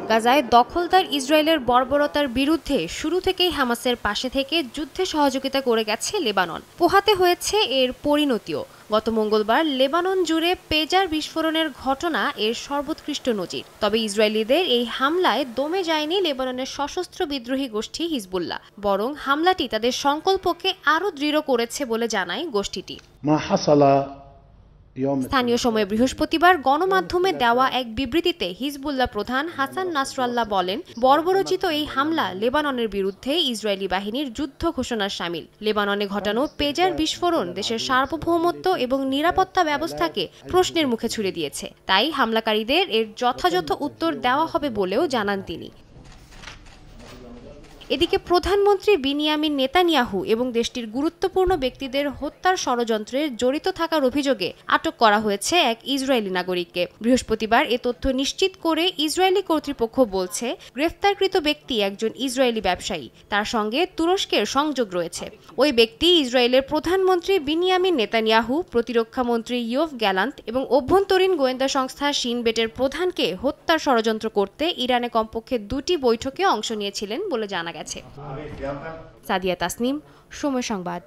গাজায় দখলদার ইসরায়েলের বর্বরতার বিরুদ্ধে শুরু থেকেই হামাসের পাশে থেকে যুদ্ধে সহযোগিতা করে গেছে লেবানন। পোহাতে হয়েছে এর পরিণতিও। গত মঙ্গলবার লেবানন জুড়ে পেজার বিস্ফোরণের ঘটনা এর সর্বোৎকৃষ্ট নজির। তবে ইসরায়েলিদের এই হামলায় দমে যায়নি লেবাননের সশস্ত্র বিদ্রোহী গোষ্ঠী হিজবুল্লাহ, বরং হামলাটি তাদের সংকল্পকে আরও দৃঢ় করেছে বলে জানায় গোষ্ঠীটি। স্থানীয় সময় বৃহস্পতিবার গণমাধ্যমে দেওয়া এক বিবৃতিতে হিজবুল্লাহ প্রধান হাসান নাসরাল্লাহ বলেন, বর্বরোচিত এই হামলা লেবাননের বিরুদ্ধে ইসরায়েলি বাহিনীর যুদ্ধ ঘোষণার শামিল। লেবাননে ঘটানো পেজার বিস্ফোরণ দেশের সার্বভৌমত্ব এবং নিরাপত্তা ব্যবস্থাকে প্রশ্নের মুখে ছুড়ে দিয়েছে। তাই হামলাকারীদের এর যথাযথ উত্তর দেওয়া হবে বলেও জানান তিনি। এদিকে প্রধানমন্ত্রী বিনিয়ামিন নেতানিয়াহু এবং দেশটির গুরুত্বপূর্ণ ব্যক্তিদের হত্যার ষড়যন্ত্রে জড়িত থাকার অভিযোগে আটক করা হয়েছে এক ইসরায়েলি নাগরিককে। বৃহস্পতিবার এ তথ্য নিশ্চিত করে ইসরায়েলি কর্তৃপক্ষ বলছে, গ্রেফতারকৃত ব্যক্তি একজন ইসরায়েলি ব্যবসায়ী। তার সঙ্গে তুরস্কের সংযোগ রয়েছে। ওই ব্যক্তি ইসরায়েলের প্রধানমন্ত্রী বিনিয়ামিন নেতানিয়াহু, প্রতিরক্ষা মন্ত্রী ইয়োভ গ্যালান্ট এবং অভ্যন্তরীণ গোয়েন্দা সংস্থা শিন বেটের প্রধানকে হত্যার ষড়যন্ত্র করতে ইরানে কমপক্ষে 2টি বৈঠকে অংশ নিয়েছিলেন বলে জানা গেছে। সাদিয়া তাসনিম, সময় সংবাদ।